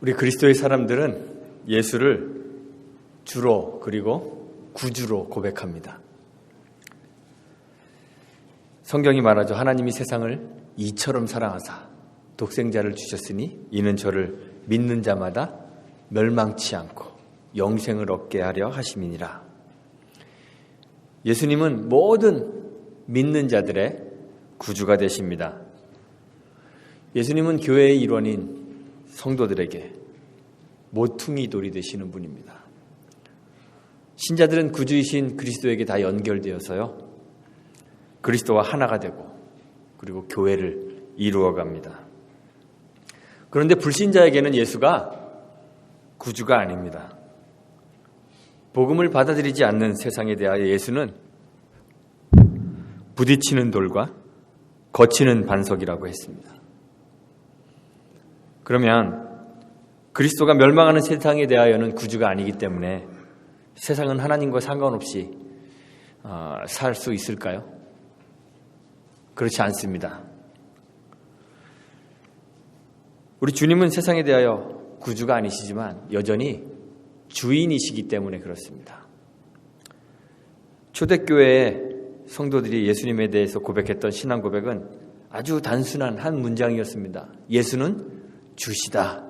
우리 그리스도의 사람들은 예수를 주로 그리고 구주로 고백합니다. 성경이 말하죠. 하나님이 세상을 이처럼 사랑하사 독생자를 주셨으니 이는 저를 믿는 자마다 멸망치 않고 영생을 얻게 하려 하심이니라. 예수님은 모든 믿는 자들의 구주가 되십니다. 예수님은 교회의 일원인 성도들에게 모퉁이 돌이 되시는 분입니다. 신자들은 구주이신 그리스도에게 다 연결되어서요, 그리스도와 하나가 되고 그리고 교회를 이루어갑니다. 그런데 불신자에게는 예수가 구주가 아닙니다. 복음을 받아들이지 않는 세상에 대하여 예수는 부딪히는 돌과 거치는 반석이라고 했습니다. 그러면 그리스도가 멸망하는 세상에 대하여는 구주가 아니기 때문에 세상은 하나님과 상관없이 살 수 있을까요? 그렇지 않습니다. 우리 주님은 세상에 대하여 구주가 아니시지만 여전히 주인이시기 때문에 그렇습니다. 초대교회의 성도들이 예수님에 대해서 고백했던 신앙 고백은 아주 단순한 한 문장이었습니다. 예수는 주시다.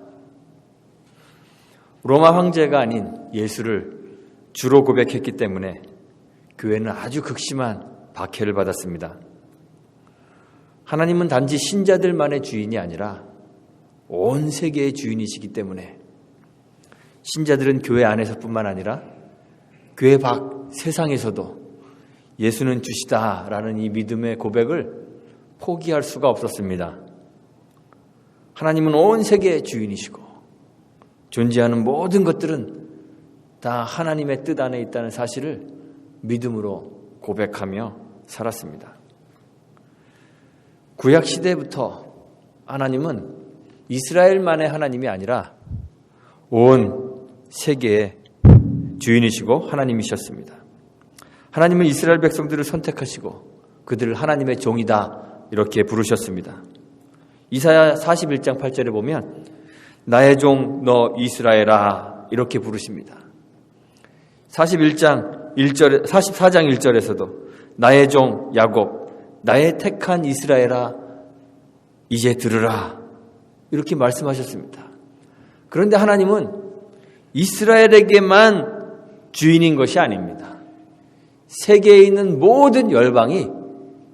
로마 황제가 아닌 예수를 주로 고백했기 때문에 교회는 아주 극심한 박해를 받았습니다. 하나님은 단지 신자들만의 주인이 아니라 온 세계의 주인이시기 때문에 신자들은 교회 안에서뿐만 아니라 교회 밖 세상에서도 예수는 주시다라는 이 믿음의 고백을 포기할 수가 없었습니다. 하나님은 온 세계의 주인이시고 존재하는 모든 것들은 다 하나님의 뜻 안에 있다는 사실을 믿음으로 고백하며 살았습니다. 구약 시대부터 하나님은 이스라엘만의 하나님이 아니라 온 세계의 주인이시고 하나님이셨습니다. 하나님은 이스라엘 백성들을 선택하시고 그들을 하나님의 종이다 이렇게 부르셨습니다. 이사야 41장 8절에 보면 나의 종 너 이스라엘아 이렇게 부르십니다. 44장 1절에서도 나의 종 야곱 나의 택한 이스라엘아 이제 들으라 이렇게 말씀하셨습니다. 그런데 하나님은 이스라엘에게만 주인인 것이 아닙니다. 세계에 있는 모든 열방이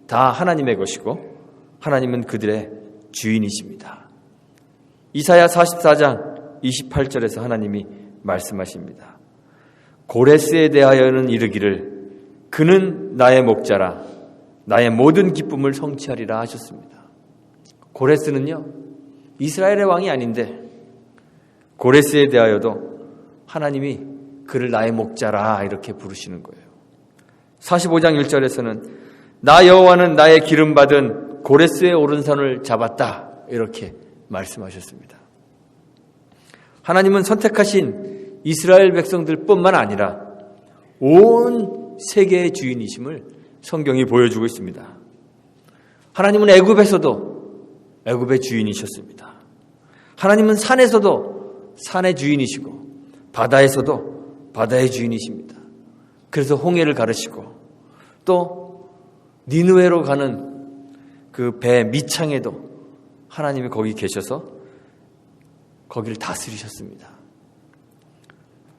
다 하나님의 것이고 하나님은 그들의 주인이십니다. 이사야 44장 28절에서 하나님이 말씀하십니다. 고레스에 대하여는 이르기를 그는 나의 목자라 나의 모든 기쁨을 성취하리라 하셨습니다. 고레스는요 이스라엘의 왕이 아닌데 고레스에 대하여도 하나님이 그를 나의 목자라 이렇게 부르시는 거예요. 45장 1절에서는 나 여호와는 나의 기름받은 고레스의 오른손을 잡았다 이렇게 말씀하셨습니다. 하나님은 선택하신 이스라엘 백성들뿐만 아니라 온 세계의 주인이심을 성경이 보여주고 있습니다. 하나님은 애굽에서도 애굽의 주인이셨습니다. 하나님은 산에서도 산의 주인이시고 바다에서도 바다의 주인이십니다. 그래서 홍해를 가르시고 또 니느웨로 가는 그 배 밑창에도 하나님이 거기 계셔서 거기를 다스리셨습니다.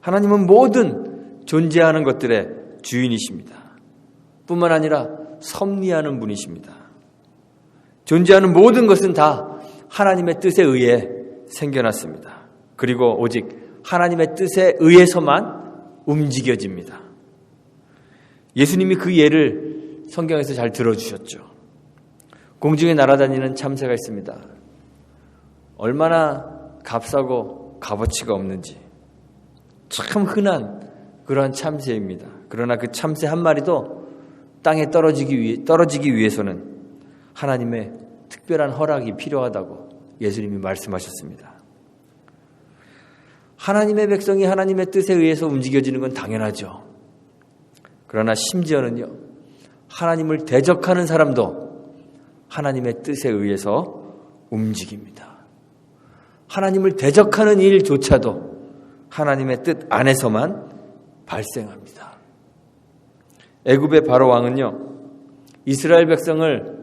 하나님은 모든 존재하는 것들의 주인이십니다. 뿐만 아니라 섭리하는 분이십니다. 존재하는 모든 것은 다 하나님의 뜻에 의해 생겨났습니다. 그리고 오직 하나님의 뜻에 의해서만 움직여집니다. 예수님이 그 예를 성경에서 잘 들어주셨죠. 공중에 날아다니는 참새가 있습니다. 얼마나 값싸고 값어치가 없는지 참 흔한 그러한 참새입니다. 그러나 그 참새 한 마리도 땅에 떨어지기 위해서는 하나님의 특별한 허락이 필요하다고 예수님이 말씀하셨습니다. 하나님의 백성이 하나님의 뜻에 의해서 움직여지는 건 당연하죠. 그러나 심지어는요, 하나님을 대적하는 사람도 하나님의 뜻에 의해서 움직입니다. 하나님을 대적하는 일조차도 하나님의 뜻 안에서만 발생합니다. 애굽의 바로 왕은요, 이스라엘 백성을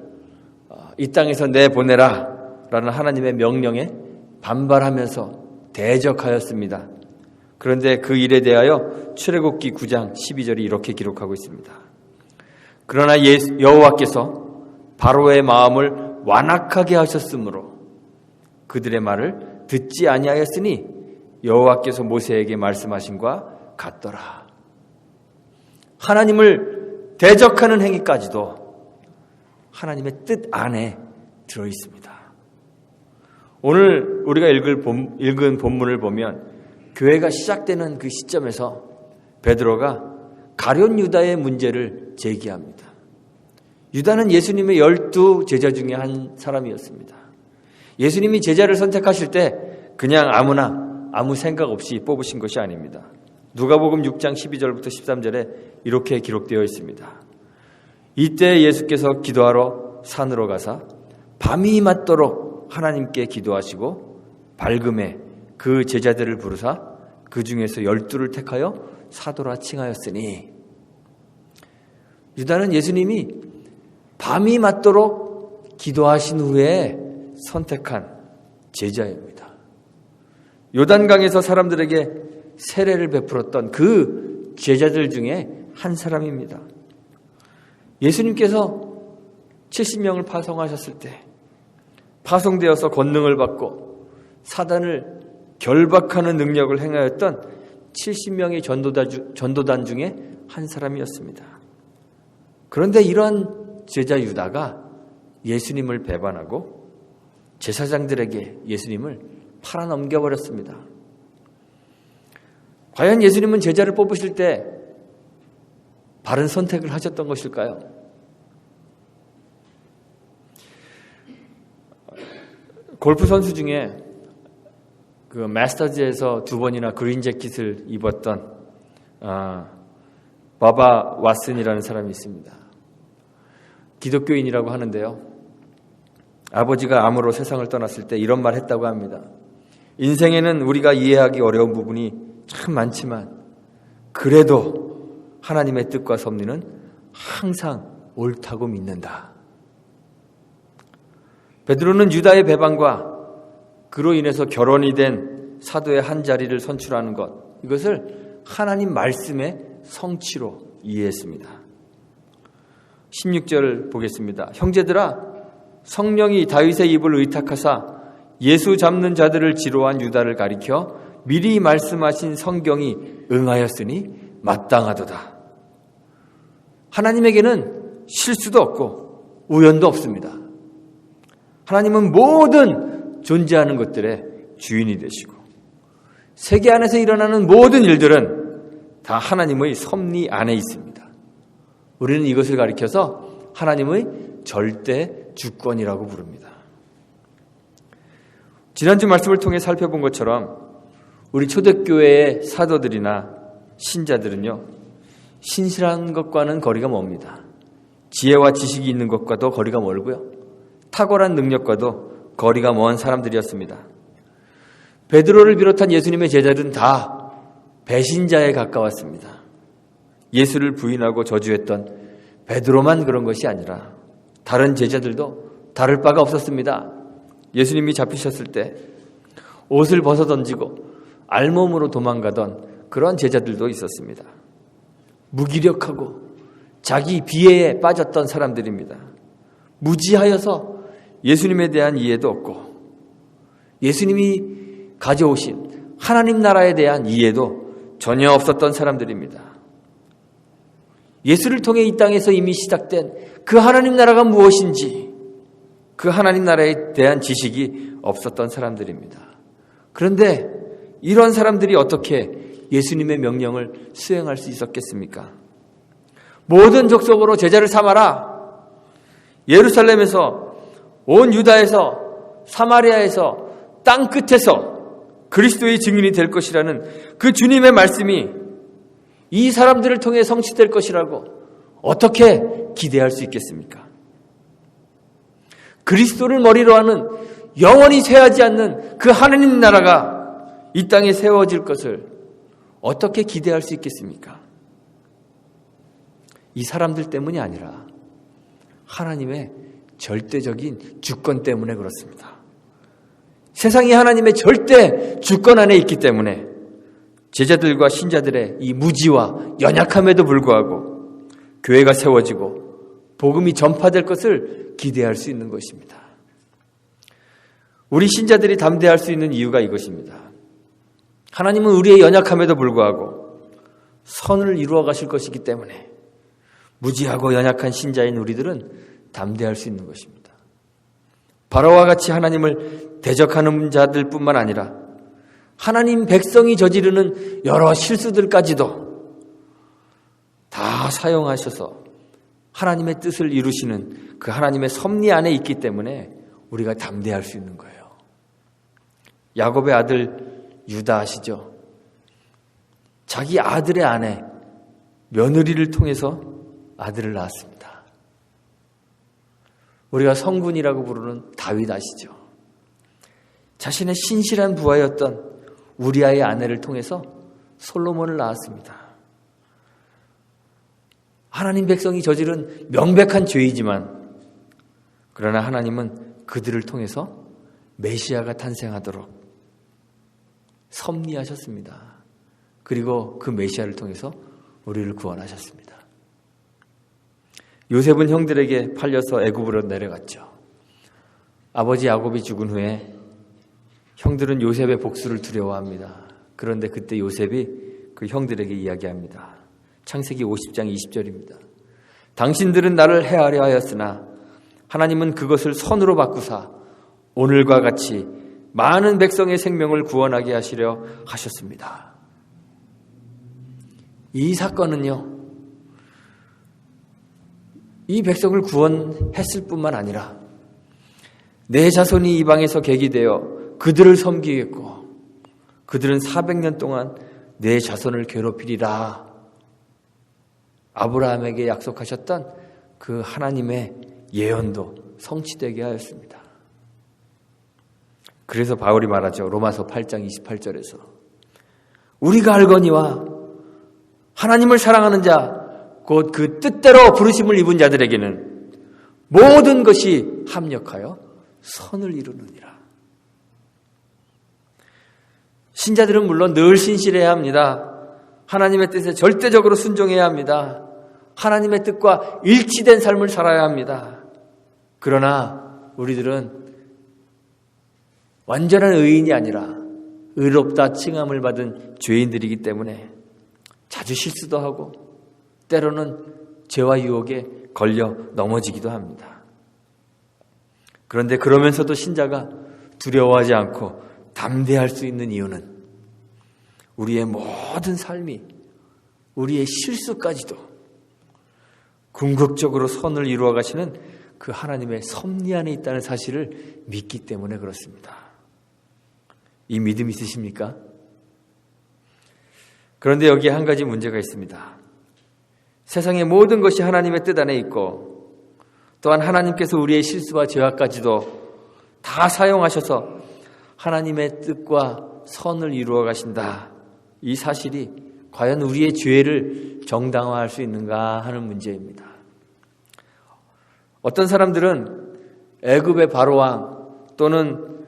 이 땅에서 내보내라 라는 하나님의 명령에 반발하면서 대적하였습니다. 그런데 그 일에 대하여 출애굽기 9장 12절이 이렇게 기록하고 있습니다. 그러나 여호와께서 바로의 마음을 완악하게 하셨으므로 그들의 말을 듣지 아니하였으니 여호와께서 모세에게 말씀하신과 같더라. 하나님을 대적하는 행위까지도 하나님의 뜻 안에 들어 있습니다. 오늘 우리가 읽은 본문을 보면 교회가 시작되는 그 시점에서 베드로가 가룟 유다의 문제를 제기합니다. 유다는 예수님의 12 제자 중에 한 사람이었습니다. 예수님이 제자를 선택하실 때 그냥 아무나 아무 생각 없이 뽑으신 것이 아닙니다. 누가복음 6장 12절부터 13절에 이렇게 기록되어 있습니다. 이때 예수께서 기도하러 산으로 가사 밤이 맞도록 하나님께 기도하시고 밝음에 그 제자들을 부르사 그 중에서 12를 택하여 사도라 칭하였으니, 유다는 예수님이 밤이 맞도록 기도하신 후에 선택한 제자입니다. 요단강에서 사람들에게 세례를 베풀었던 그 제자들 중에 한 사람입니다. 예수님께서 70명을 파송하셨을 때 파송되어서 권능을 받고 사단을 결박하는 능력을 행하였던 70명의 전도단 중에 한 사람이었습니다. 그런데 이런 제자 유다가 예수님을 배반하고 제사장들에게 예수님을 팔아넘겨버렸습니다. 과연 예수님은 제자를 뽑으실 때 바른 선택을 하셨던 것일까요? 골프 선수 중에 그 마스터즈에서 2번이나 그린 재킷을 입었던 바바 왓슨이라는 사람이 있습니다. 기독교인이라고 하는데요, 아버지가 암으로 세상을 떠났을 때 이런 말 했다고 합니다. 인생에는 우리가 이해하기 어려운 부분이 참 많지만 그래도 하나님의 뜻과 섭리는 항상 옳다고 믿는다. 베드로는 유다의 배반과 그로 인해서 결혼이 된 사도의 한 자리를 선출하는 것, 이것을 하나님 말씀의 성취로 이해했습니다. 16절 보겠습니다. 형제들아, 성령이 다윗의 입을 의탁하사 예수 잡는 자들을 지로한 유다를 가리켜 미리 말씀하신 성경이 응하였으니 마땅하도다. 하나님에게는 실수도 없고 우연도 없습니다. 하나님은 모든 존재하는 것들의 주인이 되시고 세계 안에서 일어나는 모든 일들은 다 하나님의 섭리 안에 있습니다. 우리는 이것을 가리켜서 하나님의 절대 주권이라고 부릅니다. 지난주 말씀을 통해 살펴본 것처럼 우리 초대교회의 사도들이나 신자들은요, 신실한 것과는 거리가 멉니다. 지혜와 지식이 있는 것과도 거리가 멀고요, 탁월한 능력과도 거리가 먼 사람들이었습니다. 베드로를 비롯한 예수님의 제자들은 다 배신자에 가까웠습니다. 예수를 부인하고 저주했던 베드로만 그런 것이 아니라 다른 제자들도 다를 바가 없었습니다. 예수님이 잡히셨을 때 옷을 벗어던지고 알몸으로 도망가던 그런 제자들도 있었습니다. 무기력하고 자기 비애에 빠졌던 사람들입니다. 무지하여서 예수님에 대한 이해도 없고 예수님이 가져오신 하나님 나라에 대한 이해도 전혀 없었던 사람들입니다. 예수를 통해 이 땅에서 이미 시작된 그 하나님 나라가 무엇인지, 그 하나님 나라에 대한 지식이 없었던 사람들입니다. 그런데 이런 사람들이 어떻게 예수님의 명령을 수행할 수 있었겠습니까? 모든 족속으로 제자를 삼아라. 예루살렘에서, 온 유다에서, 사마리아에서, 땅 끝에서 그리스도의 증인이 될 것이라는 그 주님의 말씀이 이 사람들을 통해 성취될 것이라고 어떻게 기대할 수 있겠습니까? 그리스도를 머리로 하는 영원히 쇠하지 않는 그 하나님 나라가 이 땅에 세워질 것을 어떻게 기대할 수 있겠습니까? 이 사람들 때문이 아니라 하나님의 절대적인 주권 때문에 그렇습니다. 세상이 하나님의 절대 주권 안에 있기 때문에 제자들과 신자들의 이 무지와 연약함에도 불구하고 교회가 세워지고 복음이 전파될 것을 기대할 수 있는 것입니다. 우리 신자들이 담대할 수 있는 이유가 이것입니다. 하나님은 우리의 연약함에도 불구하고 선을 이루어 가실 것이기 때문에 무지하고 연약한 신자인 우리들은 담대할 수 있는 것입니다. 바로와 같이 하나님을 대적하는 자들뿐만 아니라 하나님 백성이 저지르는 여러 실수들까지도 다 사용하셔서 하나님의 뜻을 이루시는 그 하나님의 섭리 안에 있기 때문에 우리가 담대할 수 있는 거예요. 야곱의 아들 유다 아시죠? 자기 아들의 아내 며느리를 통해서 아들을 낳았습니다. 우리가 성군이라고 부르는 다윗 아시죠? 자신의 신실한 부하였던 우리아의 아내를 통해서 솔로몬을 낳았습니다. 하나님 백성이 저지른 명백한 죄이지만 그러나 하나님은 그들을 통해서 메시아가 탄생하도록 섭리하셨습니다. 그리고 그 메시아를 통해서 우리를 구원하셨습니다. 요셉은 형들에게 팔려서 애굽으로 내려갔죠. 아버지 야곱이 죽은 후에 형들은 요셉의 복수를 두려워합니다. 그런데 그때 요셉이 그 형들에게 이야기합니다. 창세기 50장 20절입니다. 당신들은 나를 해하려 하였으나 하나님은 그것을 선으로 바꾸사 오늘과 같이 많은 백성의 생명을 구원하게 하시려 하셨습니다. 이 사건은요, 이 백성을 구원했을 뿐만 아니라 내 자손이 이방에서 객이되어 그들을 섬기겠고 그들은 400년 동안 내 자손을 괴롭히리라 아브라함에게 약속하셨던 그 하나님의 예언도 성취되게 하였습니다. 그래서 바울이 말하죠. 로마서 8장 28절에서 우리가 알거니와 하나님을 사랑하는 자 곧 그 뜻대로 부르심을 입은 자들에게는 모든 것이 합력하여 선을 이루느니라. 신자들은 물론 늘 신실해야 합니다. 하나님의 뜻에 절대적으로 순종해야 합니다. 하나님의 뜻과 일치된 삶을 살아야 합니다. 그러나 우리들은 완전한 의인이 아니라 의롭다 칭함을 받은 죄인들이기 때문에 자주 실수도 하고 때로는 죄와 유혹에 걸려 넘어지기도 합니다. 그런데 그러면서도 신자가 두려워하지 않고 담대할 수 있는 이유는 우리의 모든 삶이 우리의 실수까지도 궁극적으로 선을 이루어 가시는 그 하나님의 섭리 안에 있다는 사실을 믿기 때문에 그렇습니다. 이 믿음 있으십니까? 그런데 여기에 한 가지 문제가 있습니다. 세상의 모든 것이 하나님의 뜻 안에 있고 또한 하나님께서 우리의 실수와 죄악까지도 다 사용하셔서 하나님의 뜻과 선을 이루어 가신다. 이 사실이 과연 우리의 죄를 정당화할 수 있는가 하는 문제입니다. 어떤 사람들은 애굽의 바로왕 또는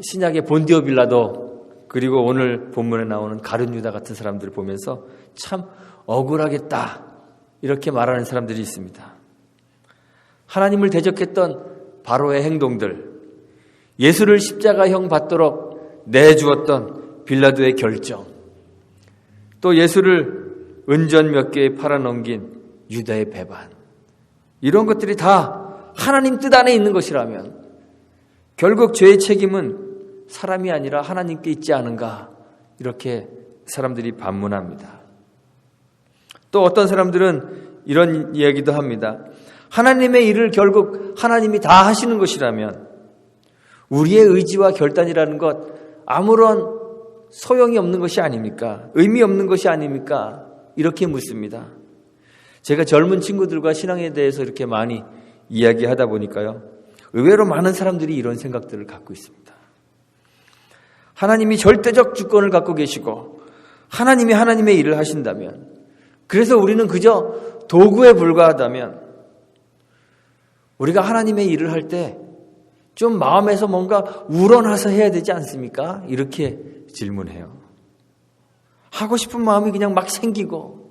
신약의 본디오 빌라도 그리고 오늘 본문에 나오는 가룟 유다 같은 사람들을 보면서 참 억울하겠다 이렇게 말하는 사람들이 있습니다. 하나님을 대적했던 바로의 행동들, 예수를 십자가형 받도록 내주었던 빌라도의 결정, 또 예수를 은전 몇 개에 팔아넘긴 유다의 배반, 이런 것들이 다 하나님 뜻 안에 있는 것이라면 결국 죄의 책임은 사람이 아니라 하나님께 있지 않은가, 이렇게 사람들이 반문합니다. 또 어떤 사람들은 이런 이야기도 합니다. 하나님의 일을 결국 하나님이 다 하시는 것이라면 우리의 의지와 결단이라는 것 아무런 소용이 없는 것이 아닙니까? 의미 없는 것이 아닙니까? 이렇게 묻습니다. 제가 젊은 친구들과 신앙에 대해서 이렇게 많이 이야기하다 보니까요, 의외로 많은 사람들이 이런 생각들을 갖고 있습니다. 하나님이 절대적 주권을 갖고 계시고 하나님이 하나님의 일을 하신다면, 그래서 우리는 그저 도구에 불과하다면, 우리가 하나님의 일을 할 때 좀 마음에서 뭔가 우러나서 해야 되지 않습니까? 이렇게 질문해요. 하고 싶은 마음이 그냥 막 생기고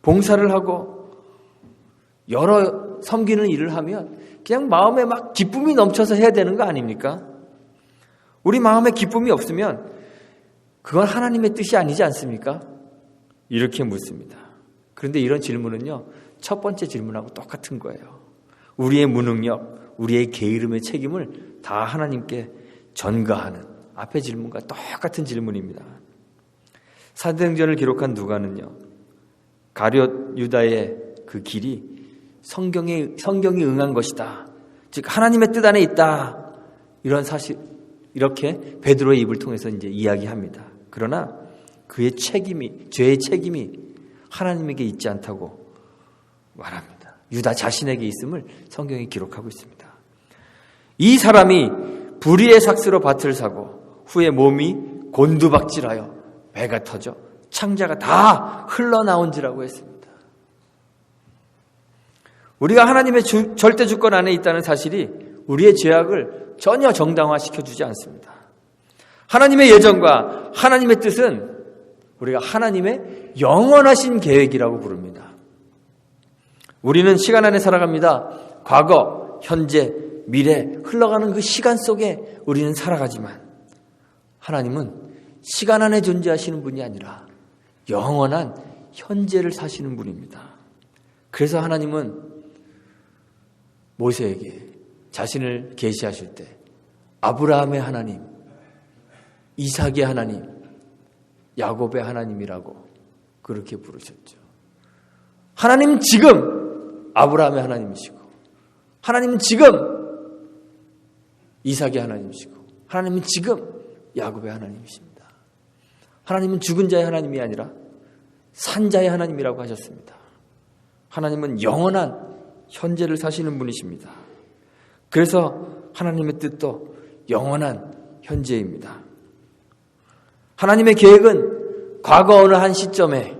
봉사를 하고 여러 섬기는 일을 하면 그냥 마음에 막 기쁨이 넘쳐서 해야 되는 거 아닙니까? 우리 마음에 기쁨이 없으면 그건 하나님의 뜻이 아니지 않습니까? 이렇게 묻습니다. 그런데 이런 질문은요, 첫 번째 질문하고 똑같은 거예요. 우리의 무능력, 우리의 게으름의 책임을 다 하나님께 전가하는 앞의 질문과 똑같은 질문입니다. 사도행전을 기록한 누가는요, 가룟 유다의 그 길이 성경이 응한 것이다, 즉 하나님의 뜻 안에 있다, 이런 사실, 이렇게 베드로의 입을 통해서 이제 이야기합니다. 그러나 그의 책임이, 죄의 책임이 하나님에게 있지 않다고 말합니다. 유다 자신에게 있음을 성경이 기록하고 있습니다. 이 사람이 불의의 삭스로 밭을 사고 후에 몸이 곤두박질하여 배가 터져 창자가 다 흘러나온지라고 했습니다. 우리가 하나님의 절대 주권 안에 있다는 사실이 우리의 죄악을 전혀 정당화시켜주지 않습니다. 하나님의 예정과 하나님의 뜻은 우리가 하나님의 영원하신 계획이라고 부릅니다. 우리는 시간 안에 살아갑니다. 과거, 현재, 미래, 흘러가는 그 시간 속에 우리는 살아가지만 하나님은 시간 안에 존재하시는 분이 아니라 영원한 현재를 사시는 분입니다. 그래서 하나님은 모세에게 자신을 계시하실 때 아브라함의 하나님, 이삭의 하나님, 야곱의 하나님이라고 그렇게 부르셨죠. 하나님은 지금 아브라함의 하나님이시고, 하나님은 지금 이삭의 하나님이시고, 하나님은 지금 야곱의 하나님이십니다. 하나님은 죽은 자의 하나님이 아니라 산자의 하나님이라고 하셨습니다. 하나님은 영원한 현재를 사시는 분이십니다. 그래서 하나님의 뜻도 영원한 현재입니다. 하나님의 계획은 과거 어느 한 시점에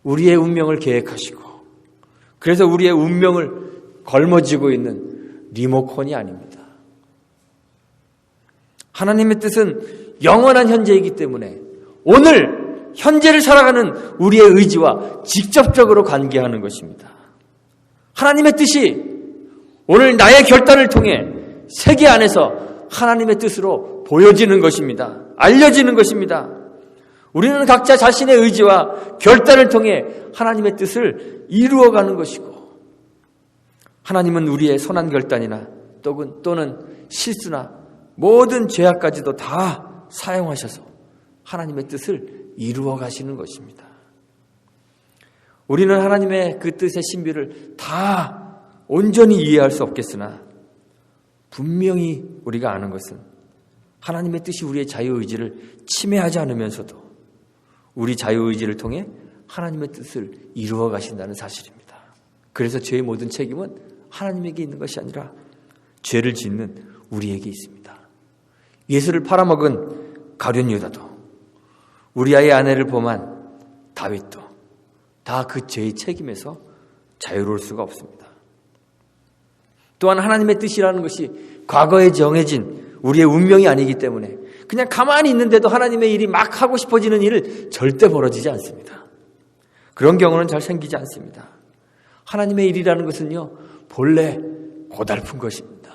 우리의 운명을 계획하시고, 그래서 우리의 운명을 걸머쥐고 있는 리모컨이 아닙니다. 하나님의 뜻은 영원한 현재이기 때문에 오늘 현재를 살아가는 우리의 의지와 직접적으로 관계하는 것입니다. 하나님의 뜻이 오늘 나의 결단을 통해 세계 안에서 하나님의 뜻으로 보여지는 것입니다. 알려지는 것입니다. 우리는 각자 자신의 의지와 결단을 통해 하나님의 뜻을 이루어가는 것이고, 하나님은 우리의 선한 결단이나 또는 실수나 모든 죄악까지도 다 사용하셔서 하나님의 뜻을 이루어 가시는 것입니다. 우리는 하나님의 그 뜻의 신비를 다 온전히 이해할 수 없겠으나 분명히 우리가 아는 것은 하나님의 뜻이 우리의 자유의지를 침해하지 않으면서도 우리 자유의지를 통해 하나님의 뜻을 이루어 가신다는 사실입니다. 그래서 죄의 모든 책임은 하나님에게 있는 것이 아니라 죄를 짓는 우리에게 있습니다. 예수를 팔아먹은 가룟 유다도, 우리아의 아내를 범한 다윗도 다 그 죄의 책임에서 자유로울 수가 없습니다. 또한 하나님의 뜻이라는 것이 과거에 정해진 우리의 운명이 아니기 때문에 그냥 가만히 있는데도 하나님의 일이 막 하고 싶어지는 일을 절대 벌어지지 않습니다. 그런 경우는 잘 생기지 않습니다. 하나님의 일이라는 것은요, 본래 고달픈 것입니다.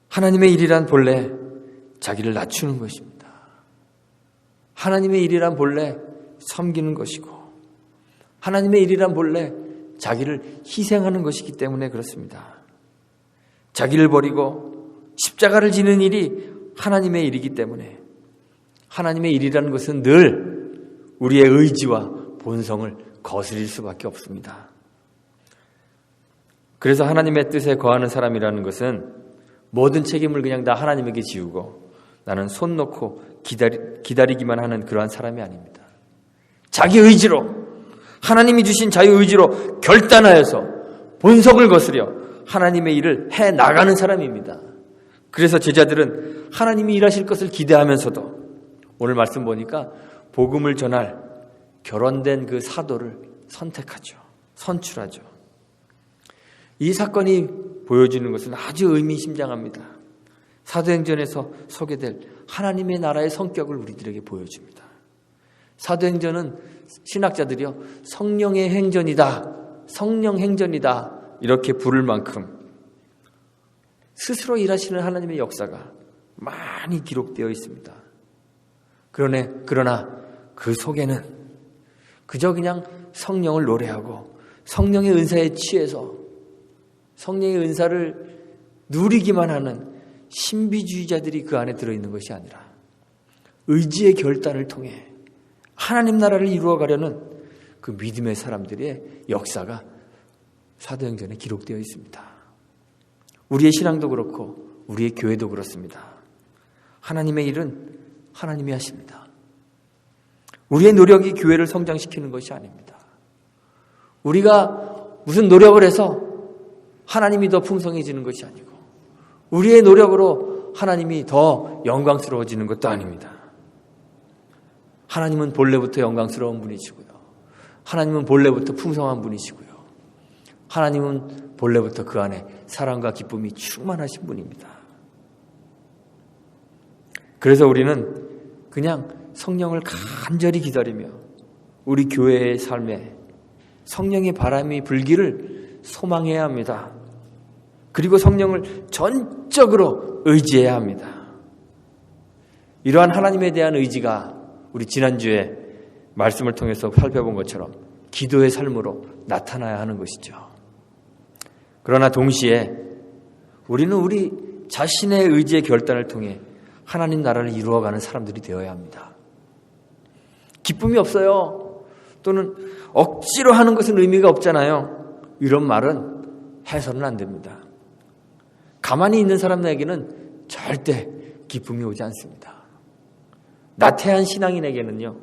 하나님의 일이란 본래 자기를 낮추는 것입니다. 하나님의 일이란 본래 섬기는 것이고, 하나님의 일이란 본래 자기를 희생하는 것이기 때문에 그렇습니다. 자기를 버리고 십자가를 지는 일이 하나님의 일이기 때문에 하나님의 일이라는 것은 늘 우리의 의지와 본성을 거스릴 수밖에 없습니다. 그래서 하나님의 뜻에 거하는 사람이라는 것은 모든 책임을 그냥 다 하나님에게 지우고 나는 손 놓고 기다리기만 하는 그러한 사람이 아닙니다. 자기 의지로 하나님이 주신 자유의지로 결단하여서 본성을 거스려 하나님의 일을 해나가는 사람입니다. 그래서 제자들은 하나님이 일하실 것을 기대하면서도 오늘 말씀 보니까 복음을 전할 결혼된 그 사도를 선택하죠. 선출하죠. 이 사건이 보여주는 것은 아주 의미심장합니다. 사도행전에서 소개될 하나님의 나라의 성격을 우리들에게 보여줍니다. 사도행전은 신학자들이요, 성령의 행전이다, 성령 행전이다 이렇게 부를 만큼 스스로 일하시는 하나님의 역사가 많이 기록되어 있습니다. 그러나 그 속에는 그저 그냥 성령을 노래하고 성령의 은사에 취해서 성령의 은사를 누리기만 하는 신비주의자들이 그 안에 들어있는 것이 아니라 의지의 결단을 통해 하나님 나라를 이루어가려는 그 믿음의 사람들의 역사가 사도행전에 기록되어 있습니다. 우리의 신앙도 그렇고 우리의 교회도 그렇습니다. 하나님의 일은 하나님이 하십니다. 우리의 노력이 교회를 성장시키는 것이 아닙니다. 우리가 무슨 노력을 해서 하나님이 더 풍성해지는 것이 아니고 우리의 노력으로 하나님이 더 영광스러워지는 것도 아닙니다. 하나님은 본래부터 영광스러운 분이시고요. 하나님은 본래부터 풍성한 분이시고요. 하나님은 본래부터 그 안에 사랑과 기쁨이 충만하신 분입니다. 그래서 우리는 그냥 성령을 간절히 기다리며 우리 교회의 삶에 성령의 바람이 불기를 소망해야 합니다. 그리고 성령을 전적으로 의지해야 합니다. 이러한 하나님에 대한 의지가 우리 지난주에 말씀을 통해서 살펴본 것처럼 기도의 삶으로 나타나야 하는 것이죠. 그러나 동시에 우리는 우리 자신의 의지의 결단을 통해 하나님 나라를 이루어가는 사람들이 되어야 합니다. 기쁨이 없어요. 또는 억지로 하는 것은 의미가 없잖아요. 이런 말은 해서는 안 됩니다. 가만히 있는 사람에게는 절대 기쁨이 오지 않습니다. 나태한 신앙인에게는요,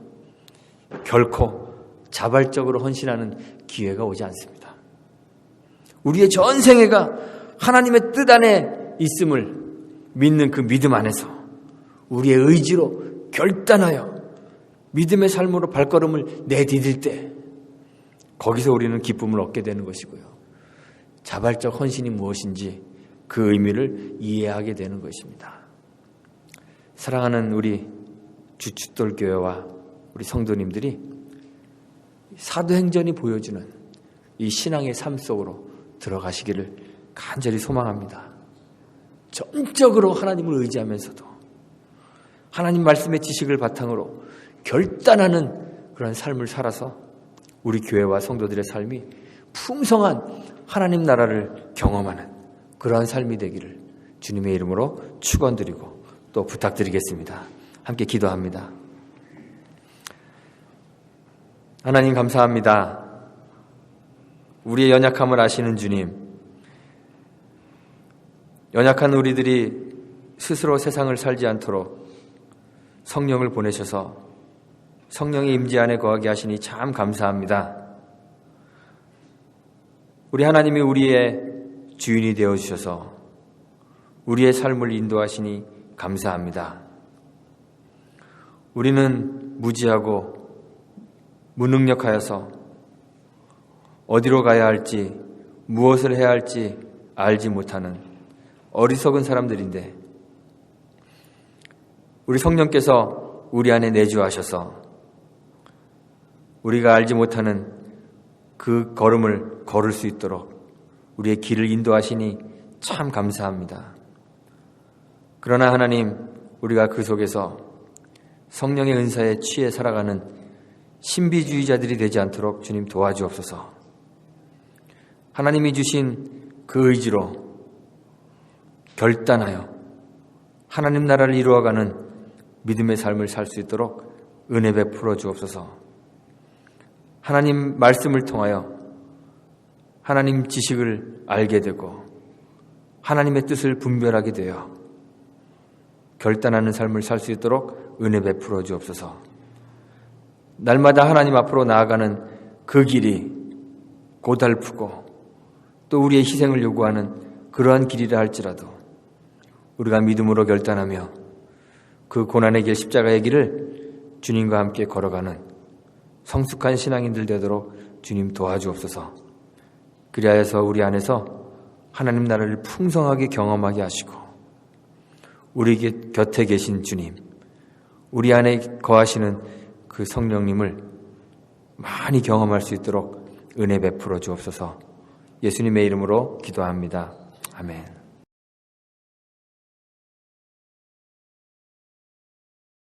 결코 자발적으로 헌신하는 기회가 오지 않습니다. 우리의 전 생애가 하나님의 뜻 안에 있음을 믿는 그 믿음 안에서 우리의 의지로 결단하여 믿음의 삶으로 발걸음을 내디딜 때 거기서 우리는 기쁨을 얻게 되는 것이고요. 자발적 헌신이 무엇인지 그 의미를 이해하게 되는 것입니다. 사랑하는 우리 주춧돌교회와 우리 성도님들이 사도행전이 보여주는 이 신앙의 삶 속으로 들어가시기를 간절히 소망합니다. 전적으로 하나님을 의지하면서도 하나님 말씀의 지식을 바탕으로 결단하는 그런 삶을 살아서 우리 교회와 성도들의 삶이 풍성한 하나님 나라를 경험하는 그러한 삶이 되기를 주님의 이름으로 축원드리고 또 부탁드리겠습니다. 함께 기도합니다. 하나님 감사합니다. 우리의 연약함을 아시는 주님, 연약한 우리들이 스스로 세상을 살지 않도록 성령을 보내셔서 성령의 임재 안에 거하게 하시니 참 감사합니다. 우리 하나님이 우리의 주인이 되어주셔서 우리의 삶을 인도하시니 감사합니다. 우리는 무지하고 무능력하여서 어디로 가야 할지 무엇을 해야 할지 알지 못하는 어리석은 사람들인데 우리 성령께서 우리 안에 내주하셔서 우리가 알지 못하는 그 걸음을 걸을 수 있도록 우리의 길을 인도하시니 참 감사합니다. 그러나 하나님, 우리가 그 속에서 성령의 은사에 취해 살아가는 신비주의자들이 되지 않도록 주님 도와주옵소서. 하나님이 주신 그 의지로 결단하여 하나님 나라를 이루어가는 믿음의 삶을 살 수 있도록 은혜 베풀어 주옵소서. 하나님 말씀을 통하여 하나님 지식을 알게 되고 하나님의 뜻을 분별하게 되어 결단하는 삶을 살 수 있도록 은혜 베풀어 주옵소서. 날마다 하나님 앞으로 나아가는 그 길이 고달프고 또 우리의 희생을 요구하는 그러한 길이라 할지라도 우리가 믿음으로 결단하며 그 고난의 길, 십자가의 길을 주님과 함께 걸어가는 성숙한 신앙인들 되도록 주님 도와주옵소서. 그리하여서 우리 안에서 하나님 나라를 풍성하게 경험하게 하시고 우리 곁에 계신 주님, 우리 안에 거하시는 그 성령님을 많이 경험할 수 있도록 은혜 베풀어 주옵소서. 예수님의 이름으로 기도합니다. 아멘.